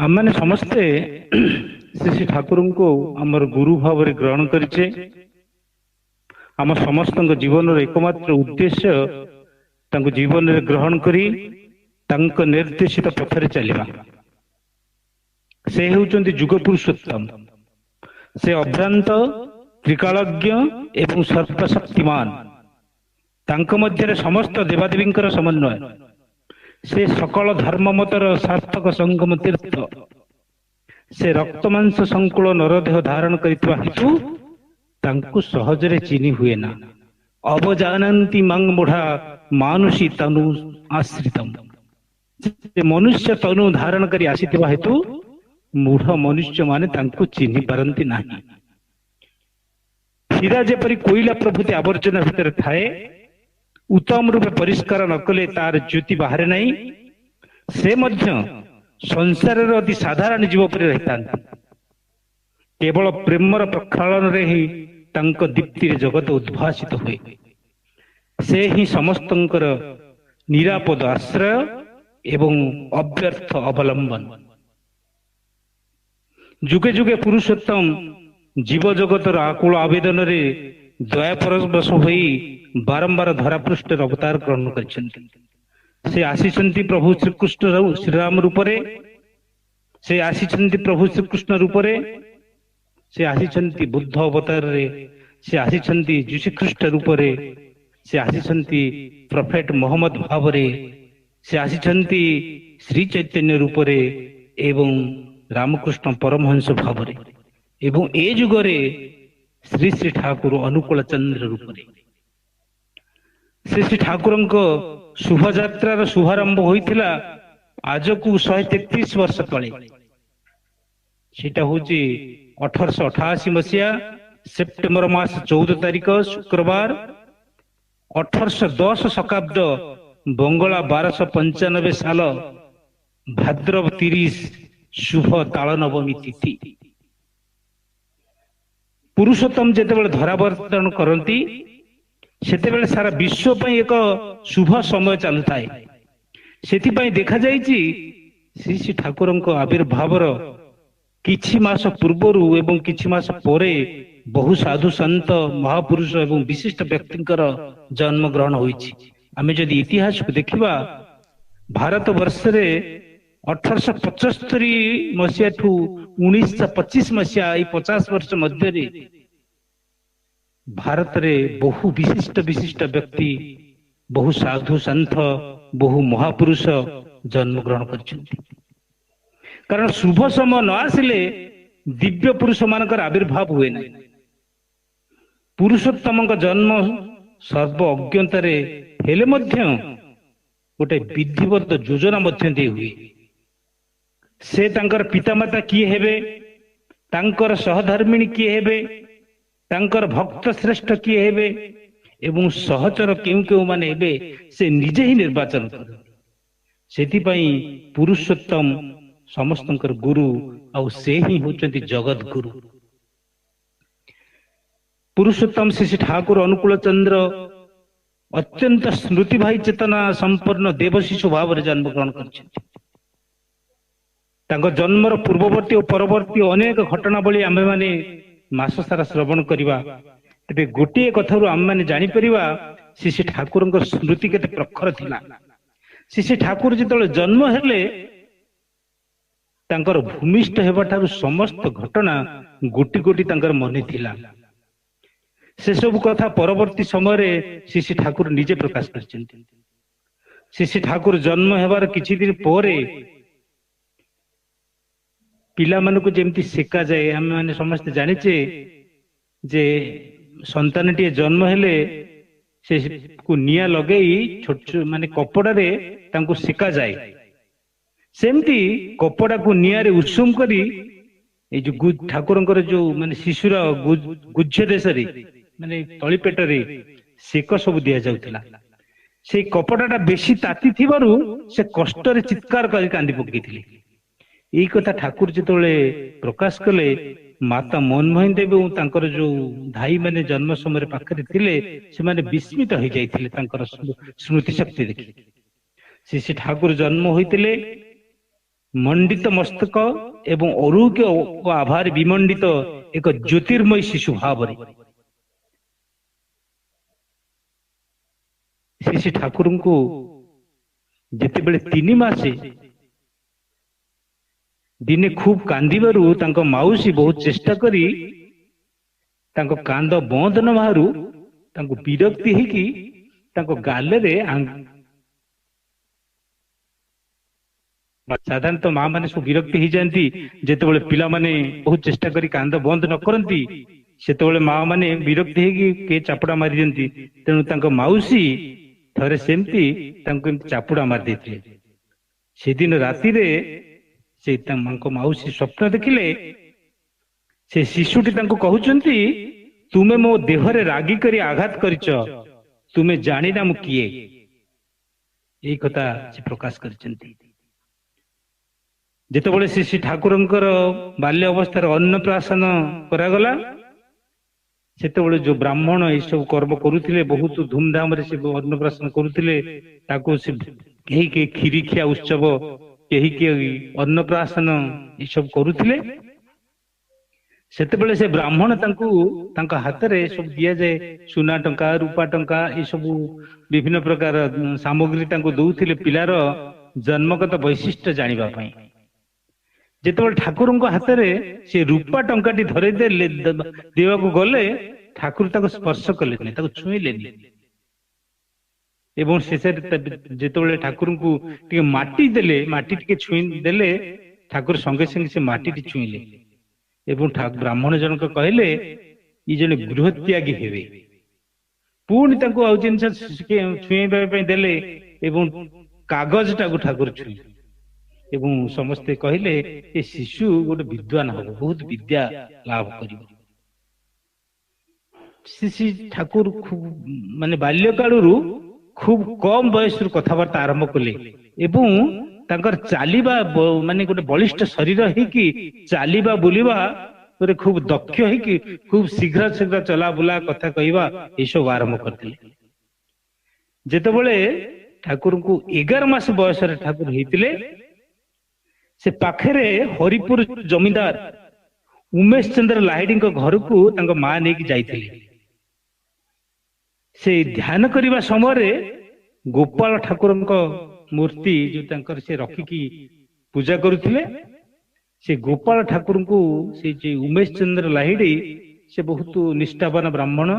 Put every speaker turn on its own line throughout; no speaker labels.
आम समस्ते श्री श्री ठाकुर को आमर गुरु भाव ग्रहण करें। आम समस्त जीवन एकमात्र उद्देश्य जीवन में ग्रहण करी निर्देशित पथरे चलवा। से होउचंती जुग पुरुषोत्तम। से अभ्रांत त्रिकालज्ञ एवं सर्वशक्तिमान। तांक मध्य समस्त देवादेवी समन्वय। से सकल धर्म मतर सार्थक संगम तीर्थ। से रक्तमांस संकुल नरदेह धारण करितवा हेतु तांकु सहजरे चिन्हि हुए ना। अवजानन्ति मंग मुढ़ा मानुषी तनु आश्रितम। से मनुष्य तनु धारण करी आसीथिबा हेतु मूढ़ मनुष्य माने तांकु चिन्हि पारंती नाही। हीरा जेपरि कोइला प्रभृति आवर्जना भितर थाए, उत्तम रूपे परिष्कार नकले तार ज्योति बाहर नहीं। से मध्य संसार अति साधारण जीव पर रहता। केवल प्रेमर प्रक्षालन रे ही तांको दीप्ति रे जगत उद्भासित हुए। से ही समस्तंकर निरापद आश्रय एवं अव्यर्थ अवलंबन। जुगे जुगे पुरुषोत्तम जीव जगतर आकुल आवेदन रे दया परवश होई बारंबार धरापृष्ठ अवतार ग्रहण करिसेंति। से आसीचंती प्रभु श्रीकृष्ण श्रीराम रूपरे। से आसीचंती प्रभु श्रीकृष्ण रूपरे। से आसीचंती बुद्ध अवतार रे। से आसीचंती जीशुख्रीष्ट रूपरे। से आसीचंती प्रोफेट मोहम्मद भावरे। से आसीचंती श्री चैतन्य रूपरे एवं रामकृष्ण परमहंस भावरे एवं ए जुगरे श्री श्री ठाकुर अनुकूल चंद्र रूपरे। श्री श्री ठाकुर शुभ यात्रार शुभारंभ होइथिला आज को 133 वर्ष तले। सेटा होची 1888 मसीहा सेप्टेम्बर मास 14 तारिख शुक्रवार। 1810 शताब्द बंगला 1295 साल भाद्रव 30 शुभ ताल नवमी तिथि। पुरुषोत्तम जेतेबेले धरावर्तन करती सेतेबेले सारा विश्व पई एक शुभ समय चालू थाए। सेथिपई देखा जायछि श्री श्री ठाकुरଙ୍କ आविर्भावर किछि मास पूर्वरु एवं किछि मास परे बहु साधु संत महापुरुष एवं विशिष्ट व्यक्तिंकर जन्म ग्रहण होइछि। आमे जदि इतिहास को देखिबा भारत वर्ष रे 1875 मसीहा ठू 1925 मसीहा 50 वर्ष मध्य भारत रे बहु विशिष्ट विशिष्ट व्यक्ति बहु साधु संत बहु महापुरुष जन्म ग्रहण करछन्ति। कारण शुभ समय न आसिले दिव्य पुरुष मानकर आविर्भाव हुए ना। पुरुषोत्तम जन्म सर्व अज्ञतारे हेले मध्य गोटे विधिवत योजना मध्य दे हुए। से तांकर पितामाता किए हेबे, तांकर सहधर्मिणी किए हेबे, तांकर भक्त श्रेष्ठ किए हेबे एवं सहचर केउ केउ माने हेबे से निजे ही निर्वाचन कर। सेति पई पुरुषोत्तम समस्तंकर गुरु और से ही होचंती जगत गुरु। पुरुषोत्तम श्री ठाकुर अनुकूल चंद्र अत्यंत स्मृति भाई चेतना संपन्न देवशिशु भाव जन्म ग्रहण करछन्ति। तांको जन्मर पूर्ववर्ती और परवर्ती अनेक घटनावली आमे माने मास सारा श्रवण करिवा। तेबे गोटे कथारु आमे माने जानि परिवा श्री श्री ठाकुरଙ୍କ स्मृति केते प्रखर थिला। श्री श्री ठाकुर जेतले जन्म हेले तांकर भूमिष्ठ हेबा ठारु समस्त घटना गोटी गोटी तांकर मने थिला। से सब कथा परवर्ती समय रे श्री श्री ठाकुर निजे प्रकाश करछन्ति। श्री श्री ठाकुर जन्म हेबार किछि दिन परे पिला मानको जेमती सेका जाए हम माने समस्त जानिचे जे संतानटी जन्म हेले से को निया लगेई छोट माने कपड़ा रे तांको सेका जाए। सेमती कपड़ा को निया रे उषुम करी ए जो ठाकुरंकर जो माने शिशुर गुज्ज देश रे माने तळी पेट रे सेक सब दिया जाउतिला। से कपड़ाटा बेसी ताती थिबारु से कष्ट रे चित्कार करी कांदी पकेइथिले। एई कथा ठाकुर जेतोले प्रकाश कले माता मनमोहन देवी और तांकर जो धाई माने जन्म समय पाखरे थिले से माने विस्मित हो जाइथिले तांकर स्मृति शक्ति देखि। श्री ठाकुर जन्म होइतिले ମଣ୍ଡିତ ମସ୍ତକ ଏବଂ ଅରୌକ୍ୟ ଓ ଆଭାରେ ବିମଣ୍ଡିତ ଏକ ଜ୍ୟୋତିର୍ମୟ ଶିଶୁ ଭାବରେ ଶ୍ରୀ ଠାକୁରଙ୍କୁ ଯେତେବେଳେ 3 ମାସ ଦିନେ ଖୁବ କାନ୍ଦିବାରୁ ତାଙ୍କ ମାଉସୀ ବହୁତ ଚେଷ୍ଟା କରି ତାଙ୍କ କାନ୍ଦ ବନ୍ଦ ନ ବାହାରୁ ତାଙ୍କୁ ବିରକ୍ତି ହେଇକି ତାଙ୍କ ଗାଲରେ ସାଧାରଣତଃ ମା ମାନେ ସବୁ ବିରକ୍ତି ହେଇଯାନ୍ତି ଯେତେବେଳେ ପିଲାମାନେ ବହୁତ ଚେଷ୍ଟା କରି କାନ୍ଦ ବନ୍ଦ ନ କରନ୍ତି, ସେତେବେଳେ ମା ମାନେ ବିରକ୍ତି ହେଇକି କେ ଚାପୁଡା ମାରି ଦିଅନ୍ତି। ତେଣୁ ତାଙ୍କ ମାଉସୀ ଥରେ ସେମିତି ତାଙ୍କୁ ଏମିତି ଚାପୁଡା ମାରି ଦେଇଥିଲେ। ସେଦିନ ରାତିରେ ସେ ତାଙ୍କ ମାଉସୀ ସ୍ୱପ୍ନ ଦେଖିଲେ ସେ ଶିଶୁଟି ତାଙ୍କୁ କହୁଛନ୍ତି, ତୁମେ ମୋ ଦେହରେ ରାଗି କରି ଆଘାତ କରିଛ, ତୁମେ ଜାଣିନା ମୁଁ କିଏ। ଏଇ କଥା ସେ ପ୍ରକାଶ କରିଛନ୍ତି। ଯେତେବେଳେ ଶ୍ରୀ ଠାକୁରଙ୍କର ବାଲ୍ୟ ଅବସ୍ଥାରେ ଅନ୍ନପ୍ରାଶନ କରାଗଲା, ସେତେବେଳେ ଯୋଉ ବ୍ରାହ୍ମଣ ଏସବୁ କର୍ମ କରୁଥିଲେ, ବହୁତ ଧୁମଧାମରେ ସେ ଅନ୍ନପ୍ରାଶନ କରୁଥିଲେ। ତାକୁ ସେ କେହି କେହି କ୍ଷୀରି ଖିଆ ଉତ୍ସବ, କେହି କେହି ଅନ୍ନପ୍ରାଶନ ଏସବୁ କରୁଥିଲେ। ସେତେବେଳେ ସେ ବ୍ରାହ୍ମଣ ତାଙ୍କୁ ତାଙ୍କ ହାତରେ ସବୁ ଦିଆଯାଏ, ସୁନା ଟଙ୍କା, ରୂପା ଟଙ୍କା, ଏସବୁ ବିଭିନ୍ନ ପ୍ରକାର ସାମଗ୍ରୀ ତାଙ୍କୁ ଦଉଥିଲେ ପିଲାର ଜନ୍ମଗତ ବୈଶିଷ୍ଟ୍ୟ ଜାଣିବା ପାଇଁ। ଯେତେବେଳେ ଠାକୁରଙ୍କ ହାତରେ ସେ ରୂପା ଟଙ୍କାଟି ଧରେଇ ଦେବାକୁ ଗଲେ, ଠାକୁର ତାକୁ ସ୍ପର୍ଶ କଲେନି, ତାକୁ ଛୁଇଁଲେନି। ଏବଂ ଶେଷରେ ଯେତେବେଳେ ଠାକୁରଙ୍କୁ ଟିକେ ମାଟି ଦେଲେ, ମାଟି ଟିକେ ଛୁଇଁ ଦେଲେ, ଠାକୁର ସଙ୍ଗେ ସଙ୍ଗେ ସେ ମାଟିଟି ଛୁଇଁଲେ ଏବଂ ବ୍ରାହ୍ମଣ ଜଣକ କହିଲେ, ଇ ଜଣେ ଗୃହତ୍ୟାଗୀ ହେବେ। ପୁଣି ତାଙ୍କୁ ଆଉ ଜିନିଷ ଛୁଇଁବା ପାଇଁ ଦେଲେ ଏବଂ କାଗଜଟାକୁ ଠାକୁର ଛୁଇଁଲେ ଏବଂ ସମସ୍ତେ କହିଲେ, ଏ ଶିଶୁ ଗୋଟେ ବିଦ୍ୱାନ ହବ, ବହୁତ ବିଦ୍ୟା ଲାଭ କରିବ। ଶ୍ରୀ ଠାକୁର ମାନେ ବାଲ୍ୟ କାଳରୁ ଖୁବ କମ ବୟସରୁ କଥାବାର୍ତ୍ତା ଆରମ୍ଭ କଲେ ଏବଂ ତାଙ୍କର ଚାଲିବା ମାନେ ଗୋଟେ ବଳିଷ୍ଠ ଶରୀର ହେଇକି ଚାଲିବା ବୁଲିବା ଖୁବ ଦକ୍ଷ ହେଇକି ଖୁବ ଶୀଘ୍ର ଶୀଘ୍ର ଚଲାବୁଲା କଥା କହିବା ଏସବୁ ଆରମ୍ଭ କରିଥିଲେ। ଯେତେବେଳେ ଠାକୁରଙ୍କୁ 11 ମାସ ବୟସରେ ଠାକୁର ହେଇଥିଲେ, ସେ ପାଖରେ ହରିପୁର ଜମିଦାର ଉମେଶ ଚନ୍ଦ୍ର ଲାହିଡିଙ୍କ ଘରକୁ ତାଙ୍କ ମା ନେଇକି ଯାଇଥିଲେ। ସେ ଧ୍ୟାନ କରିବା ସମୟରେ ଗୋପାଳ ଠାକୁରଙ୍କ ମୂର୍ତ୍ତି ଯୋଉ ତାଙ୍କର ସେ ରଖିକି ପୂଜା କରୁଥିଲେ, ସେ ଗୋପାଳ ଠାକୁରଙ୍କୁ ସେ ଯେ ଉମେଶ ଚନ୍ଦ୍ର ଲାହିଡି, ସେ ବହୁତ ନିଷ୍ଠାବାନ ବ୍ରାହ୍ମଣ,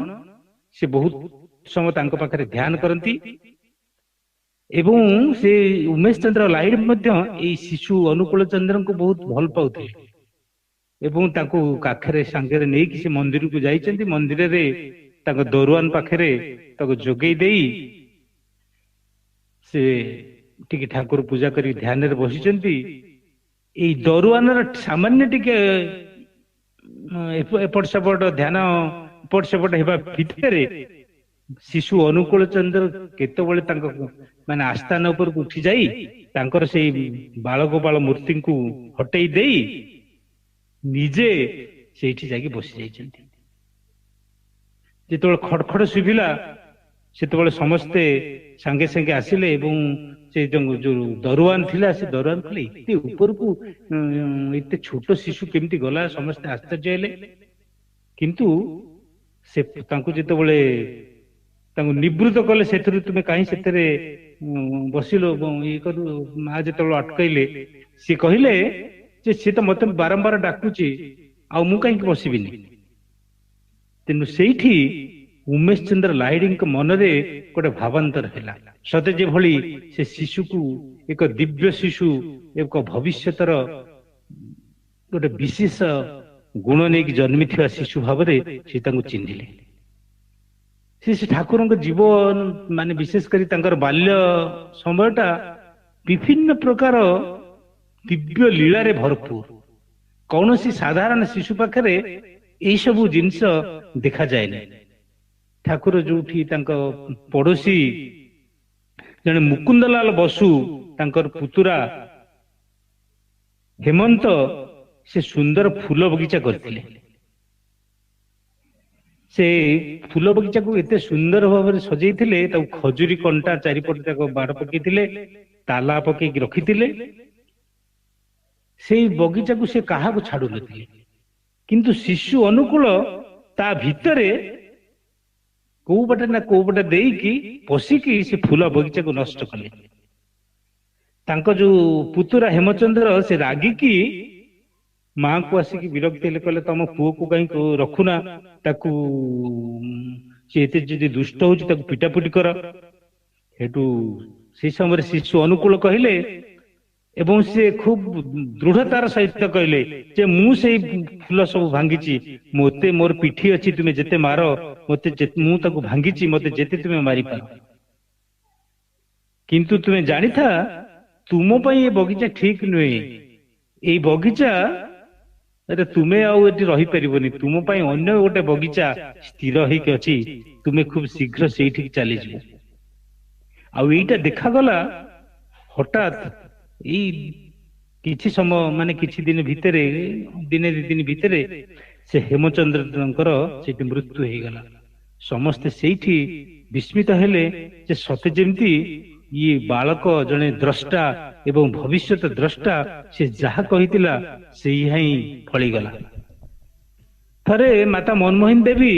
ସେ ବହୁତ ସମୟ ତାଙ୍କ ପାଖରେ ଧ୍ୟାନ କରନ୍ତି ଏବଂ ସେ ଉମେଶ ଚନ୍ଦ୍ର ଲାହିଡି ମଧ୍ୟ ଏଇ ଶିଶୁ ଅନୁକୂଳ ଚନ୍ଦ୍ରଙ୍କୁ ବହୁତ ଭଲ ପାଉଥିଲେ ଏବଂ ତାଙ୍କୁ କାଖରେ ସାଙ୍ଗରେ ନେଇକି ସେ ମନ୍ଦିରକୁ ଯାଇଛନ୍ତି। ମନ୍ଦିରରେ ତାଙ୍କ ଦରୁଆନ ପାଖରେ ତାକୁ ଯୋଗେଇ ଦେଇ ସେ ଟିକେ ଠାକୁର ପୂଜା କରି ଧ୍ୟାନରେ ବସିଛନ୍ତି। ଏଇ ଦରୁଆନର ସାମାନ୍ୟ ଟିକେ ଏପଟ ସେପଟ ଧ୍ୟାନ ଏପଟ ସେପଟ ହେବା ଭିତରେ ଶିଶୁ ଅନୁକୂଳ ଚନ୍ଦ୍ର କେତେବେଳେ ତାଙ୍କ ମାନେ ଆସ୍ଥାନ ଉପରକୁ ଉଠି ଯାଇ ତାଙ୍କର ସେଇ ବାଳଗୋପାଳ ମୂର୍ତ୍ତିଙ୍କୁ ହଟେଇ ଦେଇ ନିଜେ ସେଇଠି ଯାଇକି ବସି ଯାଇଛନ୍ତି। ଯେତେବେଳେ ଖଡ ଖଡ ଶୁଭିଲା, ସେତେବେଳେ ସମସ୍ତେ ସାଙ୍ଗେ ସାଙ୍ଗେ ଆସିଲେ ଏବଂ ସେ ଯୋଉ ଦରୁଆନ ଥିଲା, ସେ ଦରୁଆନ କହିଲେ, ଏତେ ଉପରକୁ ଏତେ ଛୋଟ ଶିଶୁ କେମିତି ଗଲା? ସମସ୍ତେ ଆଶ୍ଚର୍ଯ୍ୟ ହେଲେ। କିନ୍ତୁ ସେ ତାଙ୍କୁ ଯେତେବେଳେ ତାଙ୍କୁ ନିବୃତ୍ତ କଲେ, ସେଥିରୁ ତୁମେ କାହିଁ ସେଥିରେ ବସିଲ ଇଏ କରୁ, ମା ଯେତେବେଳେ ଅଟକେଇଲେ, ସିଏ କହିଲେ ଯେ ସିଏ ତ ମତେ ବାରମ୍ବାର ଡାକୁଛି, ଆଉ ମୁଁ କାହିଁକି ବସିବିନି। ତେଣୁ ସେଇଠି ଉମେଶ ଚନ୍ଦ୍ର ଲାହିଡିଙ୍କ ମନରେ ଗୋଟେ ଭାବାନ୍ତର ହେଲା, ସତେ ଯେଭଳି ସେ ଶିଶୁକୁ ଏକ ଦିବ୍ୟ ଶିଶୁ, ଏକ ଭବିଷ୍ୟତର ଗୋଟେ ବିଶେଷ ଗୁଣ ନେଇକି ଜନ୍ମିଥିବା ଶିଶୁ ଭାବରେ ସେ ତାଙ୍କୁ ଚିହ୍ନିଲେ। ସେ ଠାକୁରଙ୍କ ଜୀବନ ମାନେ ବିଶେଷ କରି ତାଙ୍କର ବାଲ୍ୟ ସମୟଟା ବିଭିନ୍ନ ପ୍ରକାର ଦିବ୍ୟ ଲୀଳାରେ ଭରପୁର। କୌଣସି ସାଧାରଣ ଶିଶୁ ପାଖରେ ଏଇ ସବୁ ଜିନିଷ ଦେଖାଯାଏନି। ଠାକୁର ଯୋଉଠି ତାଙ୍କ ପଡୋଶୀ ଜଣେ ମୁକୁନ୍ଦଲାଲ ବସୁ, ତାଙ୍କର ପୁତୁରା ହେମନ୍ତ, ସେ ସୁନ୍ଦର ଫୁଲ ବଗିଚା କରିଥିଲେ। ସେ ଫୁଲ ବଗିଚାକୁ ଏତେ ସୁନ୍ଦର ଭାବରେ ସଜେଇଥିଲେ, ତାକୁ ଖଜୁରୀ କଣ୍ଟା ଚାରିପଟେ ତାକୁ ବାଡ଼ ପକେଇଥିଲେ, ତାଲା ପକେଇକି ରଖିଥିଲେ ସେଇ ବଗିଚାକୁ ସେ କାହାକୁ ଛାଡୁନଥିଲେ। କିନ୍ତୁ ଶିଶୁ ଅନୁକୂଳ ତା ଭିତରେ କୋଉ ପଟେ ନା କୋଉ ପଟେ ଦେଇକି ପଶିକି ସେ ଫୁଲ ବଗିଚାକୁ ନଷ୍ଟ କଲେ। ତାଙ୍କ ଯୋଉ ପୁତୁରା ହେମଚନ୍ଦ୍ର ସେ ରାଗିକି ମାଙ୍କୁ ଆସିକି ବିରକ୍ତି ହେଲେ, କହିଲେ ତମ ପୁଅକୁ କାହିଁକି ରଖୁନା, ତାକୁ ସେ ଏତେ ଯଦି ଦୁଷ୍ଟ ହଉଛି ତାକୁ ପିଟାପିଟି କର। ସେଠୁ ସେଇ ସମୟରେ ଶିଶୁ ଅନୁକୂଳ କହିଲେ ଏବଂ ସେ ଖୁବ ଦୃଢତାର ସହିତ କହିଲେ ଯେ ମୁଁ ସେଇ ଫୁଲ ସବୁ ଭାଙ୍ଗିଛି, ମୋତେ ମୋର ପିଠି ଅଛି, ତୁମେ ଯେତେ ମାର, ମୁଁ ତାକୁ ଭାଙ୍ଗିଛି, ମୋତେ ଯେତେ ତୁମେ ମାରିପାର, କିନ୍ତୁ ତୁମେ ଜାଣିଥା ତୁମ ପାଇଁ ଏ ବଗିଚା ଠିକ ନୁହେଁ। ଏଇ ବଗିଚା ତୁମେ ଆଉ ଏଠି ରହିପାରିବନି, ତୁମ ପାଇଁ ଅନ୍ୟ ଗୋଟେ ବଗିଚା ସ୍ଥିର ହେଇକି ଅଛି, ତୁମେ ଖୁବ ଶୀଘ୍ର ସେଇଠିକି ଚାଲିଯିବ। ଆଉ ଏଇଟା ଦେଖାଗଲା ହଠାତ୍ ଏଇ କିଛି ସମୟ ମାନେ କିଛି ଦିନ ଭିତରେ, ଦିନେ ଦି ଦିନ ଭିତରେ ସେ ହେମଚନ୍ଦ୍ରଙ୍କର ସେଠି ମୃତ୍ୟୁ ହେଇଗଲା। ସମସ୍ତେ ସେଇଠି ବିସ୍ମିତ ହେଲେ ଯେ ସତେ ଯେମିତି ଇଏ ବାଳକ ଜଣେ ଦ୍ରଷ୍ଟା ଏବଂ ଭବିଷ୍ୟତ ଦ୍ରଷ୍ଟା, ସେ ଯାହା କହିଥିଲା ସେଇଆ ହିଁ ଫଳିଗଲା। ଥରେ ମାତା ମନମୋହିନୀ ଦେବୀ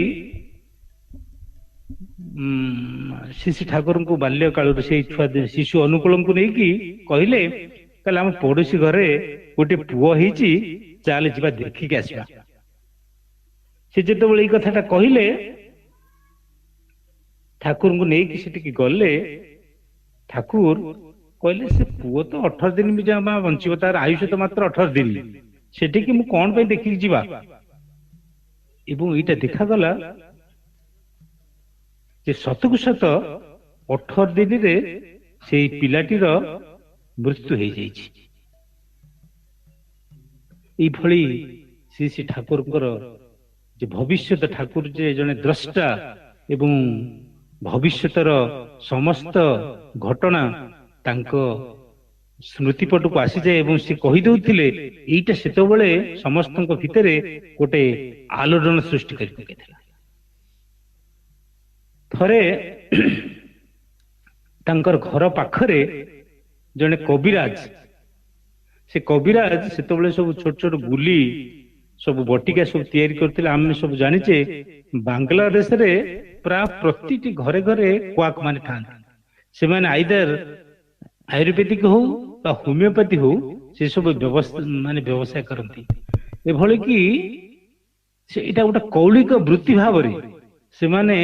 ଶ୍ରୀ ଠାକୁରଙ୍କୁ ବାଲ୍ୟ କାଳରୁ ସେଇ ଛୁଆ ଶିଶୁ ଅନୁକୂଳଙ୍କୁ ନେଇକି କହିଲେ ଆମ ପଡୋଶୀ ଘରେ ଗୋଟେ ପୁଅ ହେଇଛି, ଚାଲେ ଯିବା ଦେଖିକି ଆସିବା। ସେ ଯେତେବେଳେ ଏଇ କଥାଟା କହିଲେ, ଠାକୁରଙ୍କୁ ନେଇକି ସେଠିକି ଗଲେ। ଠାକୁର କହିଲେ ସେ ପୁଅ ତ 18 ଦିନ ବି ଜମା ବଞ୍ଚିବ, ତାର ଆୟୁଷ ତ ମାତ୍ର 18 ଦିନ, ସେଠିକି ମୁଁ କଣ ପାଇଁ ଦେଖିକି ଯିବା। ଏବଂ ଏଇଟା ଦେଖାଗଲା ଯେ ସତକୁ ସତ 18 ଦିନରେ ସେଇ ପିଲାଟିର ମୃତ୍ୟୁ ହେଇଯାଇଛି। ଏଇଭଳି ଶ୍ରୀ ଶ୍ରୀ ଠାକୁରଙ୍କର ଯେ ଭବିଷ୍ୟତ ଠାକୁର ଯେ ଜଣେ ଦ୍ରଷ୍ଟା ଏବଂ ଭବିଷ୍ୟତର ସମସ୍ତ ଘଟଣା ତାଙ୍କ ସ୍ମୃତିପଟକୁ ଆସିଯାଏ ଏବଂ ସେ କହିଦେଉଥିଲେ। ଏଇଟା ସେତେବେଳେ ସମସ୍ତଙ୍କ ଭିତରେ ଗୋଟେ ଆଲୋଡ଼ନ ସୃଷ୍ଟି କରି ପକାଇଥିଲା। ଥରେ ତାଙ୍କର ଘର ପାଖରେ ଜଣେ କବିରାଜ, ସେ କବିରାଜ ସେତେବେଳେ ସବୁ ଛୋଟ ଛୋଟ ଗୁଲି ସବୁ ବଟିକା ସବୁ ତିଆରି କରିଥିଲେ। ଆମେ ସବୁ ଜାଣିଛେ ବାଂଲାଦେଶରେ ପ୍ରାୟ ପ୍ରତିଟି ଘରେ ଘରେ କ୍ୱାକ୍ ମାନେ ଥାନ୍ତି। ସେମାନେ ଆଇଦର ଆୟୁର୍ବେଦିକ ହଉ ବା ହୋମିଓପାଥି ହଉ ସେ ସବୁ ବ୍ୟବସାୟ କରନ୍ତି। ଏଭଳି କି ଏଇଟା ଗୋଟେ କୌଳିକ ବୃତ୍ତି ଭାବରେ ସେମାନେ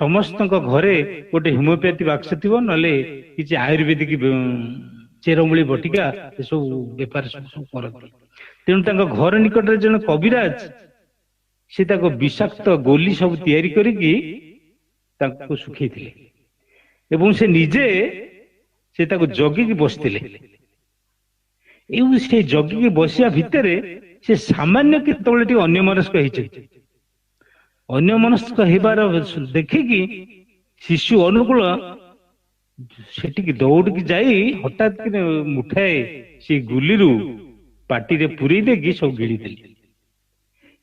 ସମସ୍ତଙ୍କ ଘରେ ଗୋଟେ ହୋମିଓପାଥି ବାକ୍ସ ଥିବ, ନହେଲେ କିଛି ଆୟୁର୍ବେଦିକ ଚେରମୂଳି ବଟିକା ଏସବୁ ବେପାର ସବୁ କରନ୍ତି। ତେଣୁ ତାଙ୍କ ଘର ନିକଟରେ ଜଣେ କବିରାଜ, ସେ ତାଙ୍କ ବିଷାକ୍ତ ଗୋଲି ସବୁ ତିଆରି କରିକି ତାଙ୍କୁ ଶୁଖେଇଥିଲେ ଏବଂ ସେ ନିଜେ ସେ ତାକୁ ଜଗିକି ବସିଥିଲେ। ଏବଂ ସେ ଜଗିକି ବସିବା ଭିତରେ ସେ ସାମାନ୍ୟ କେତେବେଳେ ଟିକେ ଅନ୍ୟମନସ୍କ ହେଇଛନ୍ତି। ଅନ୍ୟମନସ୍କ ହେବାର ଦେଖିକି ଶିଶୁ ଅନୁକୂଳ ସେଠିକି ଦୌଡ଼ିକି ଯାଇ ହଠାତ୍ କି ମୁଠାଏ ସେ ଗୁଲିରୁ ପାଟିରେ ପୁରେଇ ଦେଇକି ସବୁ ଗିଳିଦେଲେ।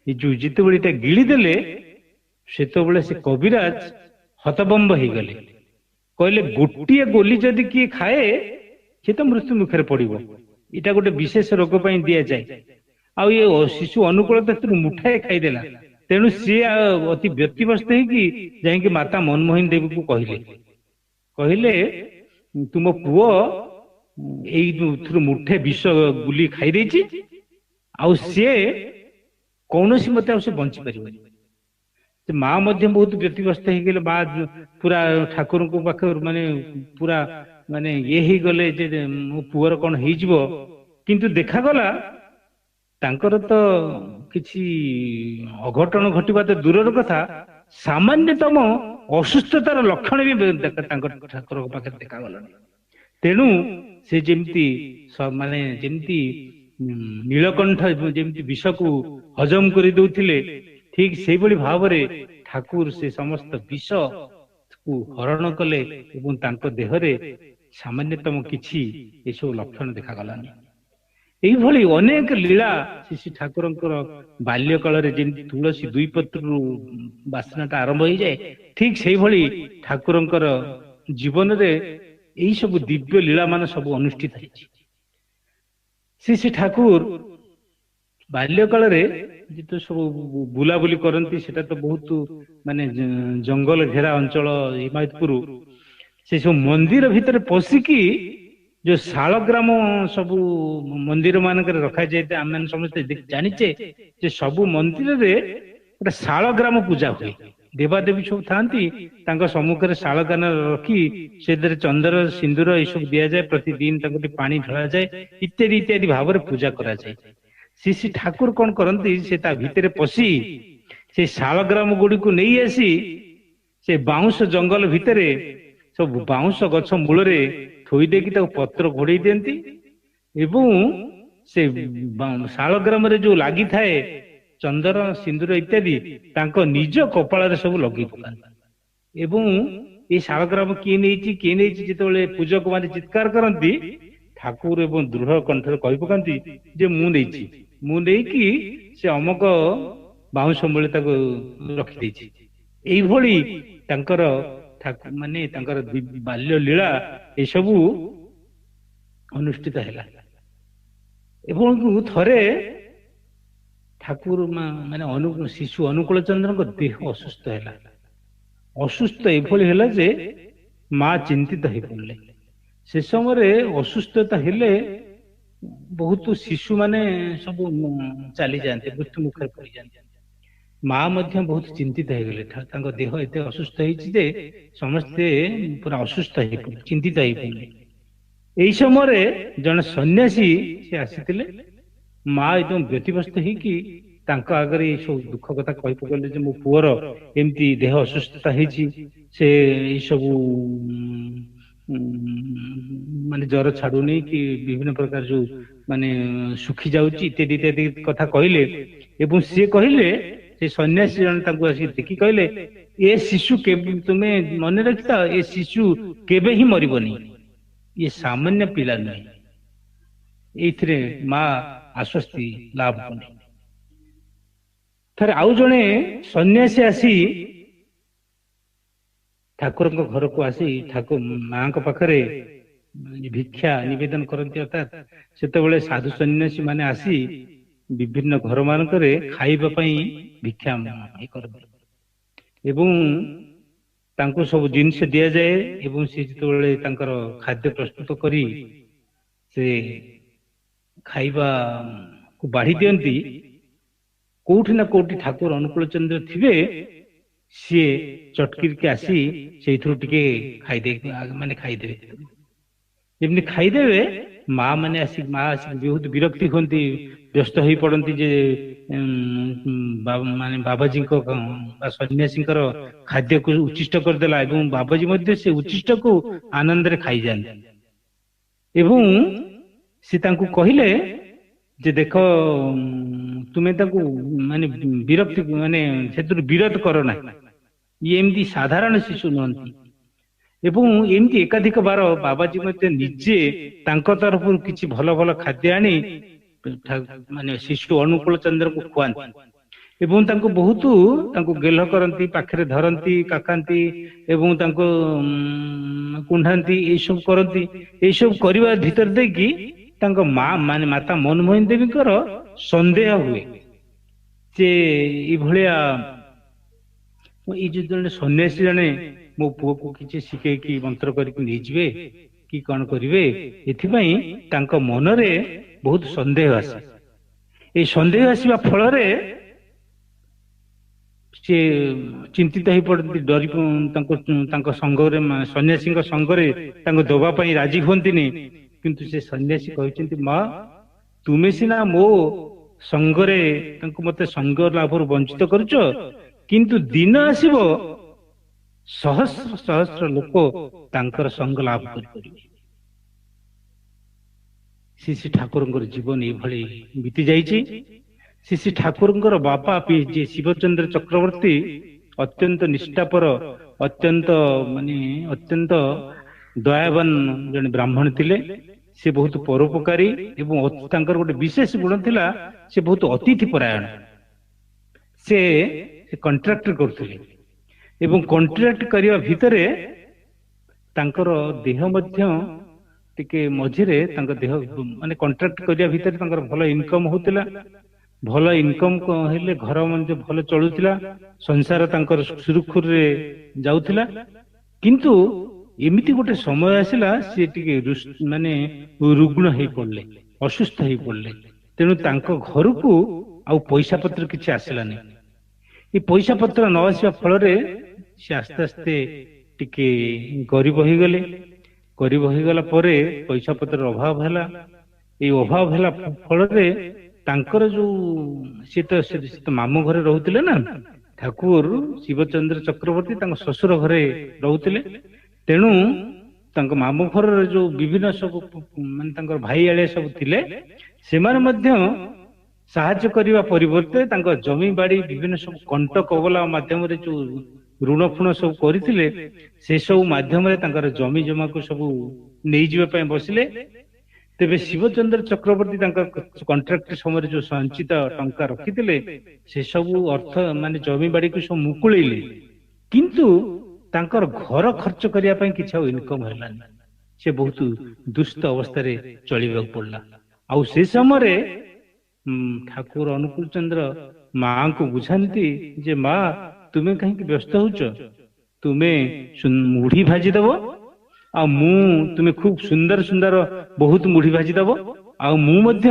ଏ ଯୋଉ ଯେତେବେଳେ ଏଟା ଗିଳିଦେଲେ ସେତେବେଳେ ସେ କବିରାଜ ହତବମ୍ବ ହେଇଗଲେ। କହିଲେ ଗୋଟିଏ ଗୋଲି ଯଦି କିଏ ଖାଏ ସେ ତ ମୃତ୍ୟୁ ମୁଖରେ ପଡିବ, ଏଇଟା ଗୋଟେ ବିଶେଷ ରୋଗ ପାଇଁ ଦିଆଯାଏ। ଆଉ ଏ ଶିଶୁ ଅନୁକୂଳ ସେଥିରୁ ମୁଠାଏ ଖାଇଦେଲା। ତେଣୁ ସିଏ ଅତି ବ୍ୟତିବ୍ୟସ୍ତ ହେଇକି ଯାଇକି ମାତା ମନମୋହିନୀ ଦେବୀକୁ କହିଲେ ତୁମ ପୁଅ ଏଇଥିରୁ ମୁଠେ ବିଷ ଗୁଲି ଖାଇ ଦେଇଛି, ଆଉ ସିଏ କୌଣସି ମତେ ଆଉ ସେ ବଞ୍ଚି ପାରିବନି। ସେ ମା ମଧ୍ୟ ବହୁତ ବ୍ୟତିବ୍ୟସ୍ତ ହେଇଗଲେ। ମା ପୁରା ଠାକୁରଙ୍କ ପାଖରୁ ପୁରା ଇଏ ହେଇଗଲେ ଯେ ମୋ ପୁଅର କଣ ହେଇଯିବ। କିନ୍ତୁ ଦେଖାଗଲା ତାଙ୍କର ତ କିଛି ଅଘଟଣ ଘଟିବା ତ ଦୂରର କଥା, ସାମାନ୍ୟତମ ଅସୁସ୍ଥତାର ଲକ୍ଷଣ ବି ତାଙ୍କ ଠାକୁରଙ୍କ ପାଖରେ ଦେଖାଗଲାନି। ତେଣୁ ସେ ଯେମିତି ଯେମିତି ନୀଳକଣ୍ଠ ଯେମିତି ବିଷକୁ ହଜମ କରି ଦଉଥିଲେ, ଠିକ ସେଇଭଳି ଭାବରେ ଠାକୁର ସେ ସମସ୍ତ ବିଷକୁ ହରଣ କଲେ ଏବଂ ତାଙ୍କ ଦେହରେ ସାମାନ୍ୟତମ କିଛି ଏସବୁ ଲକ୍ଷଣ ଦେଖାଗଲାନି। ଏଇଭଳି ଅନେକ ଲୀଳା ଶ୍ରୀ ଠାକୁରଙ୍କର ବାଲ୍ୟ କାଳରେ ଯେମିତି ତୁଳସୀ ଦୁଇ ପତ୍ରରୁ ବାସ୍ନାଟା ଆରମ୍ଭ ହେଇଯାଏ, ଠିକ ସେଇଭଳି ଠାକୁରଙ୍କର ଜୀବନରେ ଏଇ ସବୁ ଦିବ୍ୟ ଲୀଳା ସବୁ ଅନୁଷ୍ଠିତ ହେଇଛି। ଶ୍ରୀ ଠାକୁର ବାଲ୍ୟ କାଳରେ ଯେତେ ସବୁ ବୁଲାବୁଲି କରନ୍ତି, ସେଟା ତ ବହୁତ ମାନେ ଜଙ୍ଗଲ ଘେରା ଅଞ୍ଚଳ ହିମାୟତପୁର। ସେ ସବୁ ମନ୍ଦିର ଭିତରେ ପଶିକି ଯୋଉ ଶାଳ ଗ୍ରାମ ସବୁ ମନ୍ଦିର ମାନଙ୍କରେ ରଖାଯାଇଥାଏ, ଆମେ ସମସ୍ତେ ଜାଣିଛେ ଯେ ସବୁ ମନ୍ଦିରରେ ଗୋଟେ ଶାଳ ଗ୍ରାମ ପୂଜା ହୁଏ। ଦେବାଦେବୀ ସବୁ ଥାନ୍ତି, ତାଙ୍କ ସମ୍ମୁଖରେ ଶାଳ ଗ୍ରାମ ରଖି ସେଥିରେ ଚନ୍ଦନ ସିନ୍ଦୁର ଏସବୁ ଦିଆଯାଏ, ପ୍ରତିଦିନ ତାଙ୍କୁ ଟିକେ ପାଣି ଢଳାଯାଏ, ଇତ୍ୟାଦି ଇତ୍ୟାଦି ଭାବରେ ପୂଜା କରାଯାଏ। ଶ୍ରୀ ଠାକୁର କଣ କରନ୍ତି, ସେ ତା ଭିତରେ ପଶି ସେ ଶାଳ ଗ୍ରାମ ଗୁଡିକୁ ନେଇ ଆସି ସେ ବାଉଁଶ ଜଙ୍ଗଲ ଭିତରେ ସବୁ ବାଉଁଶ ଗଛ ମୂଳରେ ଥୋଇ ଦେଇକି ତାକୁ ପତ୍ର ଘୋଡେଇ ଦିଅନ୍ତି ଏବଂ ସେ ଶାଳ ଗ୍ରାମରେ ଯୋଉ ଲାଗିଥାଏ ଚନ୍ଦନ ସିନ୍ଦୁର ଇତ୍ୟାଦି ତାଙ୍କ ନିଜ କପାଳରେ ସବୁ ଲଗେଇ ପକାନ୍ତି। ଏବଂ ଏଇ ଶାଳଗ୍ରାମ କିଏ ନେଇଛି ଯେତେବେଳେ ପୂଜକ ମାନେ ଚିତ୍କାର କରନ୍ତି, ଠାକୁର ଏବଂ ଦୃଢ କଣ୍ଠରେ କହି ପକାନ୍ତି ଯେ ମୁଁ ନେଇକି ସେ ଅମକ ବାଉଁଶ ମୂଳେ ତାକୁ ରଖିଦେଇଛି। ଏଇଭଳି ତାଙ୍କର ମାନେ ତାଙ୍କର ବାଲ୍ୟ ଲୀଳା ଏସବୁ ଅନୁଷ୍ଠିତ ହେଲା। ଏବଂ ଥରେ ଠାକୁର ମାନେ ଶିଶୁ ଅନୁକୂଳ ଚନ୍ଦ୍ରଙ୍କ ଦେହ ଅସୁସ୍ଥ ହେଲା। ଅସୁସ୍ଥ ଏଭଳି ହେଲା ଯେ ମା ଚିନ୍ତିତ ହେଇପଡିଲେ। ସେ ସମୟରେ ଅସୁସ୍ଥତା ହେଲେ ବହୁତ ଶିଶୁ ମାନେ ସବୁ ଚାଲିଯାଆନ୍ତି, ମୃତ୍ୟୁ ମୁଖରେ ପଡିଯାଆନ୍ତି। ମା ମଧ୍ୟ ବହୁତ ଚିନ୍ତିତ ହେଇଗଲେ, ତାଙ୍କ ଦେହ ଏତେ ଅସୁସ୍ଥ ହେଇଛି ଯେ ସମସ୍ତେ ପୁରା ଅସୁସ୍ଥ ହେଇପଡିଲେ, ଚିନ୍ତିତ ହେଇପଡିଲେ। ଏଇ ସମୟରେ ଜଣେ ସନ୍ନ୍ୟାସୀ ସେ ଆସିଥିଲେ। ମା ଏକଦମ ବ୍ୟତିବ୍ୟସ୍ତ ହେଇକି ତାଙ୍କ ଆଗରେ ଏଇ ସବୁ ଦୁଃଖ କଥା କହି ପକାଇଲେ ଯେ ମୋ ପୁଅର ଏମିତି ଦେହ ଅସୁସ୍ଥତା ହେଇଛି, ସେ ଏଇ ସବୁ ମାନେ ଜ୍ୱର ଛାଡୁନି କି ବିଭିନ୍ନ ପ୍ରକାର ଯୋଉ ମାନେ ଶୁଖି ଯାଉଛି ଇତ୍ୟାଦି ଇତ୍ୟାଦି କଥା କହିଲେ। ଏବଂ ସିଏ କହିଲେ, ସେ ସନ୍ନ୍ୟାସୀ ଜଣେ ତାଙ୍କୁ ଆସିକି ଦେଖି କହିଲେ, ଏ ଶିଶୁ ତୁମେ ମନେ ରଖିଥାଅ, ଏ ଶିଶୁ କେବେ ହିଁ ମରିବନି, ଇଏ ସାମାନ୍ୟ ପିଲା ନୁହେଁ। ଏଇଥିରେ ମା ଆଶ୍ୱସ୍ତି ଲାଭ କଲେ। ଥରେ ଆଉ ଜଣେ ସନ୍ନ୍ୟାସୀ ଆସି ଠାକୁରଙ୍କ ଘରକୁ ଆସି ମାଙ୍କ ପାଖରେ ଭିକ୍ଷା ନିବେଦନ କରନ୍ତି। ଅର୍ଥାତ୍ ସେତେବେଳେ ସାଧୁ ସନ୍ନ୍ୟାସୀ ମାନେ ଆସି ବିଭିନ୍ନ ଘର ମାନଙ୍କରେ ଖାଇବା ପାଇଁ ଭିକ୍ଷା କରନ୍ତି ଏବଂ ତାଙ୍କୁ ସବୁ ଜିନିଷ ଦିଆଯାଏ। ଏବଂ ସେ ଯେତେବେଳେ ତାଙ୍କର ଖାଦ୍ୟ ପ୍ରସ୍ତୁତ କରି ସେ ଖାଇବାକୁ ବାଢି ଦିଅନ୍ତି, କୋଉଠି ନା କୋଉଠି ଠାକୁର ଅନୁକୂଳ ଚନ୍ଦ୍ର ଥିବେ, ସିଏ ଚଟକିରିକି ଆସି ସେଇଥିରୁ ଟିକେ ଖାଇଦେବେ। ଯେମିତି ଖାଇଦେବେ, ମା ଆସିକି ବହୁତ ବିରକ୍ତି ହୁଅନ୍ତି, ବ୍ୟସ୍ତ ହେଇ ପଡନ୍ତି ଯେ ମାନେ ବାବାଜୀଙ୍କ ବା ସନ୍ନ୍ୟାସୀଙ୍କର ଖାଦ୍ୟକୁ ଉଚ୍ଛିଷ୍ଟ କରିଦେଲା। ଏବଂ ବାବାଜୀ ମଧ୍ୟ ସେ ଉଚ୍ଛିଷ୍ଟକୁ ଆନନ୍ଦରେ ଖାଇଯାଆନ୍ତି। ଏବଂ ସେ ତାଙ୍କୁ କହିଲେ ଯେ ଦେଖ, ତୁମେ ତାଙ୍କୁ ସେଥିରୁ ବିରତ କର ନାହିଁ, ଇଏ ଏମିତି ସାଧାରଣ ଶିଶୁ ନୁହନ୍ତି। ଏବଂ ଏମିତି ଏକାଧିକ ବାର ବାବାଜୀ ମଧ୍ୟ ନିଜେ ତାଙ୍କ ତରଫରୁ କିଛି ଭଲ ଭଲ ଖାଦ୍ୟ ଆଣି ଶିଶୁ ଅନୁକୂଳ ଚନ୍ଦ୍ରଙ୍କୁ ଖୁଆନ୍ତି ଏବଂ ତାଙ୍କୁ ଗେଲ କରନ୍ତି, ପାଖରେ ଧରନ୍ତି, କାଖାନ୍ତି ଏବଂ ତାଙ୍କୁ କୁଣ୍ଢାନ୍ତି, ଏଇସବୁ କରନ୍ତି। ଏଇସବୁ କରିବା ଭିତରେ ଦେଇକି ତାଙ୍କ ମାତା ମନମୋହିନୀ ଦେବୀଙ୍କର ସନ୍ଦେହ ହୁଏ ଯେ ଏଇଭଳିଆ ଏଇ ଯୋଉ ଜଣେ ସନ୍ନ୍ୟାସୀ ଜଣେ ମୋ ପୁଅକୁ କିଛି ଶିଖେଇକି ମନ୍ତ୍ର କରିକି ନେଇଯିବେ କି କଣ କରିବେ। ଏଥିପାଇଁ ତାଙ୍କ ମନରେ ବହୁତ ସନ୍ଦେହ ଆସେ। ଏଇ ସନ୍ଦେହ ଆସିବା ଫଳରେ ସେ ଚିନ୍ତିତ ହେଇ ପଡନ୍ତି, ତାଙ୍କ ସଙ୍ଗରେ ସନ୍ନ୍ୟାସୀଙ୍କ ସଙ୍ଗରେ ତାଙ୍କୁ ଦବା ପାଇଁ ରାଜି ହୁଅନ୍ତିନି। କିନ୍ତୁ ସେ ସନ୍ନ୍ୟାସୀ କହିଛନ୍ତି, ମା ତୁମେ ସିନା ମୋ ସଙ୍ଗରେ ମତେ ସଙ୍ଗ ଲାଭରୁ ବଞ୍ଚିତ କରୁଛ, କିନ୍ତୁ ଦିନ ଆସିବ ସହସ୍ର ସହସ୍ର ଲୋକ ତାଙ୍କର ସଙ୍ଗ ଲାଭ କରିପାରିବେ। ଶ୍ରୀ ଠାକୁରଙ୍କର ଜୀବନ ଏଇଭଳି ବିତି ଯାଇଛି। ଶ୍ରୀ ଠାକୁରଙ୍କର ବାପା ଯିଏ ଶିବଚନ୍ଦ୍ର ଚକ୍ରବର୍ତ୍ତୀ ଅତ୍ୟନ୍ତ ନିଷ୍ଠାପର, ଅତ୍ୟନ୍ତ ଦୟାବାନ ଜଣେ ବ୍ରାହ୍ମଣ ଥିଲେ। ସେ ବହୁତ ପରୋପକାରୀ ଏବଂ ତାଙ୍କର ଗୋଟେ ବିଶେଷ ଗୁଣ ଥିଲା, ସେ ବହୁତ ଅତିଥି ପରାୟଣ। ସେ କଣ୍ଟ୍ରାକ୍ଟ କରୁଥିଲେ ଏବଂ କଣ୍ଟ୍ରାକ୍ଟ କରିବା ଭିତରେ ତାଙ୍କର ଦେହ ମଧ୍ୟ ଟିକେ ମଝିରେ ତାଙ୍କ ଦେହ ମାନେ କଣ୍ଟ୍ରାକ୍ଟ କରିବା ଭିତରେ ତାଙ୍କର ଭଲ ଇନକମ ହଉଥିଲା। ଭଲ ଇନକମ ହେଲେ ଘର ମଧ୍ୟ ଭଲ ଚଳୁଥିଲା, ସଂସାର ତାଙ୍କର ସୁରୁଖୁରୁରେ ଯାଉଥିଲା। କିନ୍ତୁ ଏମିତି ଗୋଟେ ସମୟ ଆସିଲା ସିଏ ଟିକେ ମାନେ ରୁଗ୍ଣ ହେଇ ପଡିଲେ, ଅସୁସ୍ଥ ହେଇ ପଡିଲେ। ତେଣୁ ତାଙ୍କ ଘରକୁ ଆଉ ପଇସା ପତ୍ର କିଛି ଆସିଲାନି। ଏ ପଇସା ପତ୍ର ନ ଆସିବା ଫଳରେ ସେ ଆସ୍ତେ ଆସ୍ତେ ଟିକେ ଗରିବ ହେଇଗଲେ। ଗରିବ ହେଇଗଲା ପରେ ପଇସା ପତ୍ରର ଅଭାବ ହେଲା। ଏଇ ଅଭାବ ହେଲା ଫଳରେ ତାଙ୍କର ଯୋଉ ସେ ତ ମାମୁଁ ଘରେ ରହୁଥିଲେ ନା, ଠାକୁର ଶିବଚନ୍ଦ୍ର ଚକ୍ରବର୍ତ୍ତୀ ତାଙ୍କ ଶ୍ୱଶୁର ଘରେ ରହୁଥିଲେ। ତେଣୁ ତାଙ୍କ ମାମୁଁ ଘରର ଯୋଉ ବିଭିନ୍ନ ସବୁ ମାନେ ତାଙ୍କର ଭାଇଆଳିଆ ସବୁ ଥିଲେ, ସେମାନେ ମଧ୍ୟ ସାହାଯ୍ୟ କରିବା ପରିବର୍ତ୍ତେ ତାଙ୍କ ଜମି ବାଡି ବିଭିନ୍ନ ସବୁ କଣ୍ଟ କବଲା ମାଧ୍ୟମରେ ଯୋଉ ଋଣ ଫୁଣ ସବୁ କରିଥିଲେ, ସେ ସବୁ ମାଧ୍ୟମରେ ତାଙ୍କର ଜମି ଜମାକୁ ସବୁ ନେଇଯିବା ପାଇଁ ବସିଲେ। ତେବେ ଶିବଚନ୍ଦ୍ର ଚକ୍ରବର୍ତ୍ତୀ ତାଙ୍କ କଣ୍ଟ୍ରାକ୍ଟ ସମୟରେ ଯୋଉ ସଞ୍ଚିତ ଟଙ୍କା ରଖିଥିଲେ, ସେ ସବୁ ଅର୍ଥ ମାନେ ଜମି ବାଡିକୁ ସବୁ ମୁକୁଳେଇଲେ। କିନ୍ତୁ ତାଙ୍କର ଘର ଖର୍ଚ୍ଚ କରିବା ପାଇଁ କିଛି ଆଉ ଇନକମ ହେଲାନି। ସେ ବହୁତ ଦୁସ୍ଥ ଅବସ୍ଥାରେ ଚଳିବାକୁ ପଡିଲା। ଆଉ ସେ ସମୟରେ ଠାକୁର ଅନୁକୂଳ ଚନ୍ଦ୍ର ମାଙ୍କୁ ବୁଝାନ୍ତି ଯେ ମା, ତୁମେ କାହିଁକି ବ୍ୟସ୍ତ ହଉଛ? ତୁମେ ମୁଢି ଭାଜି ଦବ, ଆଉ ତୁମେ ଖୁବ ସୁନ୍ଦର ସୁନ୍ଦର ବହୁତ ମୁଢି ଭାଜି ଦବ, ଆଉ ମୁଁ ମଧ୍ୟ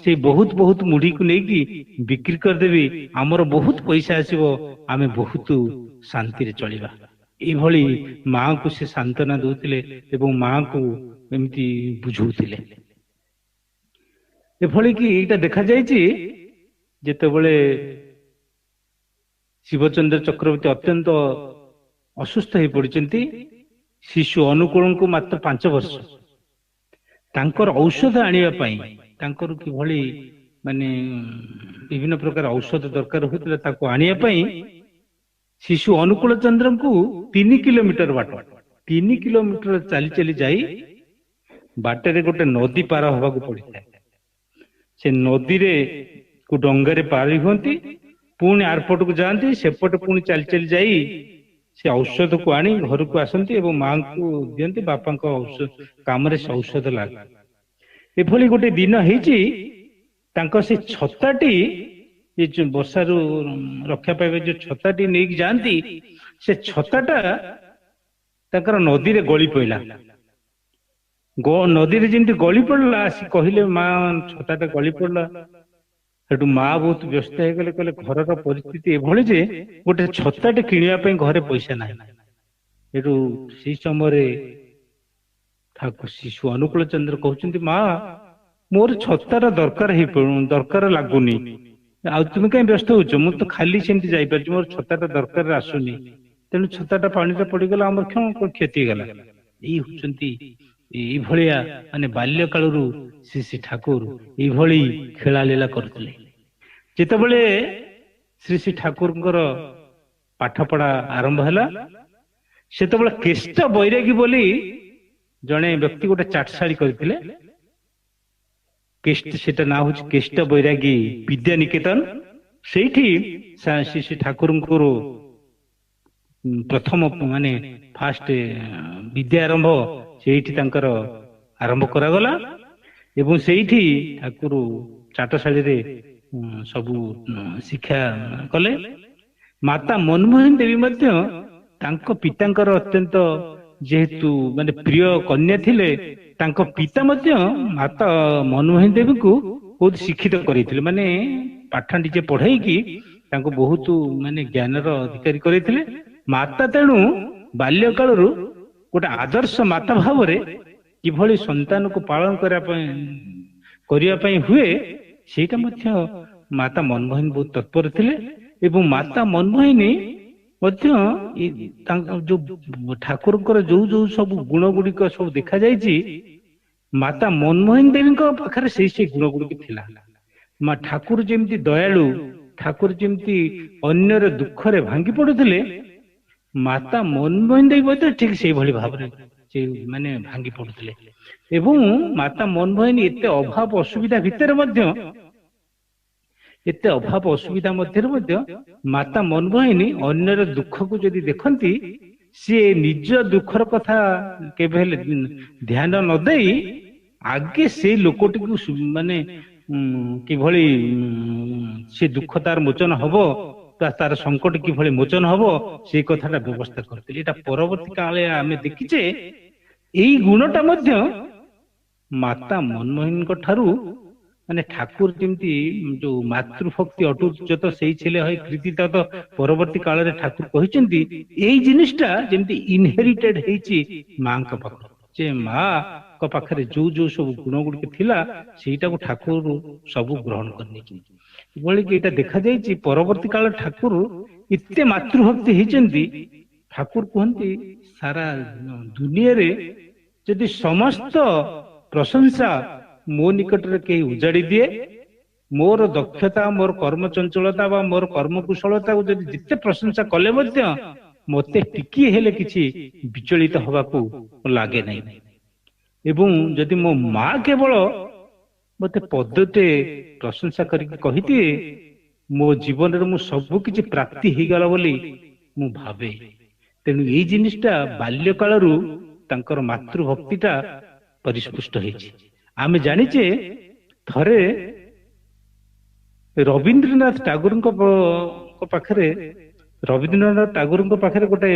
ସେଇ ବହୁତ ବହୁତ ମୁଢିକୁ ନେଇକି ବିକ୍ରି କରିଦେବି। ଆମର ବହୁତ ପଇସା ଆସିବ, ଆମେ ବହୁତ ଶାନ୍ତିରେ ଚଳିବା। ଏଇଭଳି ମାଙ୍କୁ ସେ ସାନ୍ତ୍ୱନା ଦଉଥିଲେ ଏବଂ ମାଙ୍କୁ ଏମିତି ବୁଝଉଥିଲେ। ଏଭଳି କି ଏଇଟା ଦେଖାଯାଇଛି, ଯେତେବେଳେ ଶିବଚନ୍ଦ୍ର ଚକ୍ରବର୍ତ୍ତୀ ଅତ୍ୟନ୍ତ ଅସୁସ୍ଥ ହେଇ ପଡିଛନ୍ତି, ଶିଶୁ ଅନୁକୂଳଙ୍କୁ ମାତ୍ର 5 ବର୍ଷ। ତାଙ୍କର ଔଷଧ ଆଣିବା ପାଇଁ ତାଙ୍କର କିଭଳି ମାନେ ବିଭିନ୍ନ ପ୍ରକାର ଔଷଧ ଦରକାର ହଉଥିଲା, ତାକୁ ଆଣିବା ପାଇଁ ଶିଶୁ ଅନୁକୂଳ ଚନ୍ଦ୍ରଙ୍କୁ 3 କିଲୋମିଟର ବାଟ, 3 କିଲୋମିଟର ଚାଲି ଚାଲି ଯାଇ ବାଟରେ ଗୋଟେ ନଦୀ ପାର ହବାକୁ ପଡିଥାଏ। ସେ ନଦୀରେ ଡଙ୍ଗାରେ ପାରି ହୁଅନ୍ତି, ପୁଣି ଆରପଟକୁ ଯାଆନ୍ତି, ସେପଟେ ପୁଣି ଚାଲି ଚାଲି ଯାଇ ସେ ଔଷଧକୁ ଆଣି ଘରକୁ ଆସନ୍ତି ଏବଂ ମାଙ୍କୁ ଦିଅନ୍ତି। ବାପାଙ୍କ କାମରେ ସେ ଔଷଧ ଲାଗେ। ଏଭଳି ଗୋଟେ ଦିନ ହେଇଛି, ତାଙ୍କ ସେ ଛତାଟି, ଏ ଯୋଉ ବର୍ଷାରୁ ରକ୍ଷା ପାଇବା ଯୋଉ ଛତାଟି ନେଇକି ଯାଆନ୍ତି, ସେ ଛତାଟା ତାଙ୍କର ନଦୀରେ ଗଳି ପଇଲା। ନଦୀରେ ଯେମିତି ଗଳି ପଡିଲା, ଆସି କହିଲେ ମା, ଛତାଟା ଗଳି ପଡିଲା। ସେଠୁ ମା ବହୁତ ବ୍ୟସ୍ତ ହେଇଗଲେ, କହିଲେ ଘରର ପରିସ୍ଥିତି ଏଭଳି ଯେ ଗୋଟେ ଛତାଟେ କିଣିବା ପାଇଁ ଘରେ ପଇସା ନାହିଁ। ସେଠୁ ସେଇ ସମୟରେ ଠାକୁର ଶିଶୁ ଅନୁକୂଳ ଚନ୍ଦ୍ର କହୁଛନ୍ତି, ମା, ମୋର ଛତାର ଦରକାର ଲାଗୁନି, ଆଉ ତୁମେ କାହିଁ ବ୍ୟସ୍ତ ହଉଛ? ମୁଁ ତ ଖାଲି ସେମିତି ଯାଇପାରୁଛି, ମୋର ଛତାଟା ଦରକାର ଆସୁନି। ତେଣୁ ଛତାଟା ପାଣିରେ ପଡିଗଲା, ଆମର କଣ କ୍ଷତି ହେଇଗଲା? ଏଇ ହଉଛନ୍ତି ଏଇଭଳିଆ ମାନେ ବାଲ୍ୟ କାଳରୁ ଶ୍ରୀ ଠାକୁର ଏଇଭଳି ଖେଳା ଲୀଳା କରୁଥିଲେ। ଯେତେବେଳେ ଶ୍ରୀ ଠାକୁରଙ୍କର ପାଠ ପଢା ଆରମ୍ଭ ହେଲା, ସେତେବେଳେ କେଷ୍ଟ ବୈରାଗୀ ବୋଲି ଜଣେ ବ୍ୟକ୍ତି ଗୋଟେ ଚାଟଶାଳୀ କରିଥିଲେ। ସେଟା ନାଁ ହଉଛି କେଷ୍ଟ ବୈରାଗୀ ବିଦ୍ୟା ନିକେତନ। ସେଇଠି ଶ୍ରୀ ଠାକୁରଙ୍କର ପ୍ରଥମ ମାନେ ଫାଷ୍ଟ ବିଦ୍ୟା ଆରମ୍ଭ ସେଇଠି ତାଙ୍କର ଆରମ୍ଭ କରାଗଲା। ଏବଂ ସେଇଠି ଠାକୁର ଚାଟଶାଳୀରେ ସବୁ ଶିକ୍ଷା କଲେ। ମାତା ମନମୋହନ ଦେବୀ ମଧ୍ୟ ତାଙ୍କ ପିତାଙ୍କର ଅତ୍ୟନ୍ତ ଯେହେତୁ ମାନେ ପ୍ରିୟ କନ୍ୟା ଥିଲେ, ତାଙ୍କ ପିତା ମଧ୍ୟ ମାତା ମନମୋହନ ଦେବୀଙ୍କୁ ବହୁତ ଶିକ୍ଷିତ କରେଇଥିଲେ। ମାନେ ପାଠ ନିଜେ ପଢେଇକି ତାଙ୍କୁ ବହୁତ ମାନେ ଜ୍ଞାନର ଅଧିକାରୀ କରେଇଥିଲେ। ମାତା ତେଣୁ ବାଲ୍ୟ କାଳରୁ ଗୋଟେ ଆଦର୍ଶ ମାତା ଭାବରେ କିଭଳି ସନ୍ତାନକୁ ପାଳନ କରିବା ପାଇଁ ହୁଏ, ସେଇଟା ମଧ୍ୟ ମାତା ମନମୋହନ ବହୁତ ତତ୍ପର ଥିଲେ। ଏବଂ ମାତା ମନମୋହିନୀ ମଧ୍ୟ ତାଙ୍କ ଯୋଉ ଠାକୁରଙ୍କର ଯୋଉ ଯୋଉ ସବୁ ଗୁଣ ଗୁଡିକ ସବୁ ଦେଖାଯାଇଛି, ମାତା ମନମୋହନ ଦେବୀଙ୍କ ପାଖରେ ସେଇ ଗୁଣ ଗୁଡିକ ଥିଲା। ଠାକୁର ଯେମିତି ଦୟାଳୁ, ଠାକୁର ଯେମିତି ଅନ୍ୟର ଦୁଃଖରେ ଭାଙ୍ଗି ପଡୁଥିଲେ, ମାତା ମନମୋହନ ଦେବୀ ମଧ୍ୟ ଠିକ ସେଇଭଳି ଭାବରେ ସେ ମାନେ ଭାଙ୍ଗି ପଡୁଥିଲେ। ଏବଂ ମାତା ମନମୋହିନୀ ଏତେ ଅଭାବ ଅସୁବିଧା ମଧ୍ୟରେ ମଧ୍ୟ ମାତା ମନମୋହିନୀ ଅନ୍ୟର ଦୁଃଖକୁ ଯଦି ଦେଖନ୍ତି, सी निज दुखर कथा केबे हेले ध्यान न देई आगे से लोकटी को माने किभଳି से दुख तार मोचन हबो तार संकट किभଳି मोचन हबो से कथाटा व्यवस्था करथिले। एटा परवर्ती काले आमे देखिचे एई गुणटा मध्य माता मनमोहन ठारू माने ठाकुर जमती जो मातृभक्ति अटुचत से छेले है कृति तो परवर्ती काल रे ठाकुर कहिसेंती एई जिनिसटा जमती इनहेरिटेड हेची मां का पाख जे मां का पाखरे जो जो सब गुण गुड थिला सेटा को ठाकुर सब ग्रहण करनी बोले कि एटा देखा जायछि परवर्ती काल ठाकुर इत्ते मातृभक्ति हेचंती ठाकुर कहंती सारा दुनिया रे यदि समस्त प्रशंसा मो निकट रे के उजाड़ी दिए मोर दक्षता मोर कर्म चंचलता बा मोर कर्म कुशलता को जदि जिते प्रशंसा कले मध्य मते टिकी हेले किछि विचलित हवा को लागे नहीं एवं जदि मो मां केवल मते पद्धते प्रशंसा करके कहिती मो जीवन रे मु सब किछि प्राप्ति हे गला बोली मु भाबे। तेनु एई जिनिसटा बाल्य कालरू तांकर मातृभक्तिटा परिस्पुष्ट हेछि। आमे जानिचे थरे रवींद्रनाथ टागोर पाखरे रवींद्रनाथ टागोर पाखरे गोटे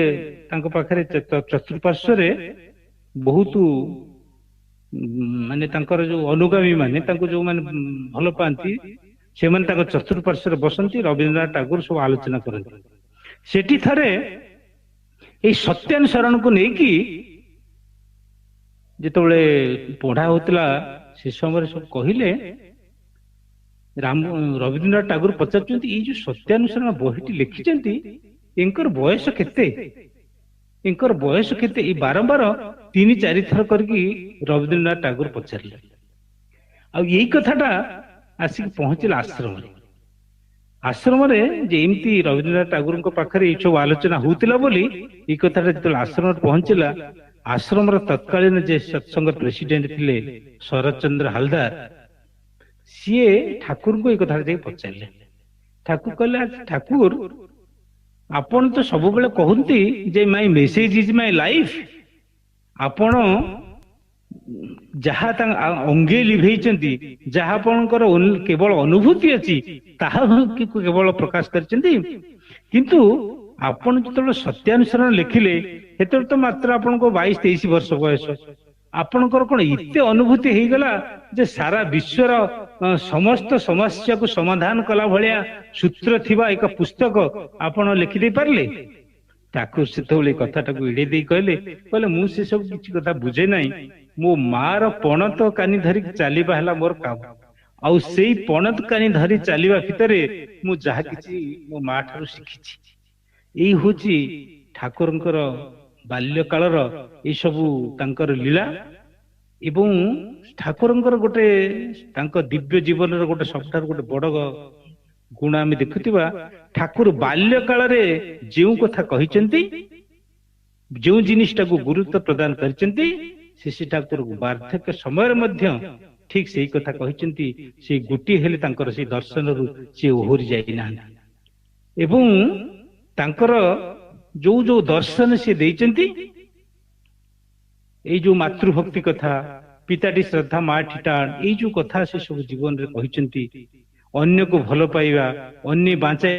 तांको पाखरे चतुर्पार्श्व रे बहुत माने तांकर जो अनुगामी माने तांको जो माने भलो पांती से माने तांको चतुर्पार्श्व रे बसंती रवींद्रनाथ टागोर सब आलोचना करंती। सेठी थरे ए सत्यानुसरण को नेकी जितबले पढ़ा होतला से समय सब कहिले राम रवींद्रनाथ टागोर पचारचंती ए जो सत्यानुसरण बहिटी लिखिचंती इनकर बयस केते इनकर बयस केते ए बारंबार 3-4 थर करके रवींद्रनाथ टागोर पचारले आ यही कथाटा आसिक पहुंचला आश्रम रे जे एमती रवींद्रनाथ टागोर को पाखरे सब आलोचना होतिला बोली ए कथाटा जत आश्रम पहुंचला आश्रम तत्कालीन जे सत्संग प्रेसिडेंट थिले शरद चंद्र हालदार सीए ठाकुर को एक कथा पचारे ठाकुर कहले ठाकुर आपण तो सब बेले कहती जे my message is my life आपण जहा अंगे लिभेइचंती जहा आपणकर केवल अनुभूति अछि ताहा केवल प्रकाश करचंती किंतु आपण जो सत्यानुसरण लिखिले हेतु तो मात्र आपण को 22-23 वर्ष बयस आपणकर कौन इत्ते अनुभूति हो गला जे सारा विश्वर समस्त समस्या को समाधान कला भलिया सूत्र थिबा एक पुस्तक आपण लिखि दे पारले। ठाकुर से कथाटा को इड़े दे कहले मु से सब किछि कथा बुझे नाही मो मार पणत कानी धरी चलीबा हला मोर काम आउ सेई पणत कानी धरी चलीबा भितरे मु जहा किछि मो मा ठारू शिखिछि। एई होची ठाकुरंकर बाल्य कालर ए सबु तांकर लीला एवं ठाकुरंकर गोटे तांको दिव्य जीवन रो गोटे सबठार गोटे बड़ गुण आमे देखुतिबा ठाकुर बाल्य काल रे जेउ कथा कहिचंती जेउ जिनिसटा को गुरुत्व प्रदान करचंती से ठाकुर वार्धक्य समय मध्य ठीक सेही कथा कहिचंती से गुटी हेले तांकर से दर्शन रु से ओहरी जाई ना एवं तांकर जो जो दर्शन से देइचंती ए जो मातृभक्ति कथा पिताटी श्रद्धा माँ ठिटाण ए जो कथा से सब जीवन रे कहिचंती अन्य को भलो पाइबा अन्य बाँचे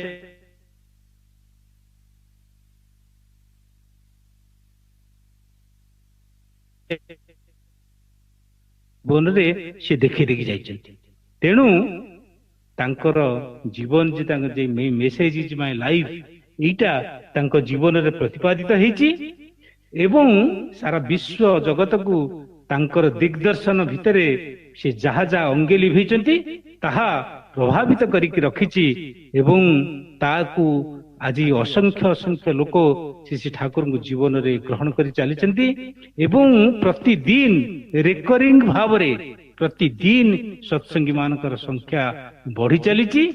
जीवन रे से देखि देखि जाइचंती। तेणु तांकर जीवन जे तांकर जे मेसेज इज माय लाइफ एटा तांको जीवन रे प्रतिपादित हेची एवं सारा विश्व जगत को तांकर दिग्दर्शन भितरे से जहा जहा अंगे लिभेइचंती ताहा प्रभावित करिक रखिची एवं ताकू आज असंख्य असंख्य लोक श्री ठाकुर को जीवन रे ग्रहण करि चलीचंती एवं प्रतिदिन रेकरिंग भाव रे प्रतिदिन सत्संगी मानकर संख्या बढ़ी चलीची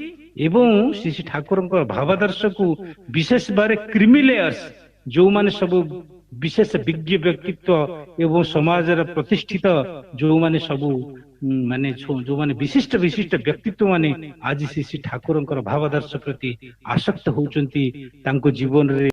एवं श्री ठाकुर भावादर्श को विशेष बारे क्रिमिलेयर्स जो माने सब विशेष विज्ञ व्यक्तित्व एवं समाज प्रतिष्ठित जो माने सब माने जो माने विशिष्ट विशिष्ट व्यक्तित्व माने आज श्री ठाकुर भावादर्श प्रति आसक्त होचंती तांको जीवन रे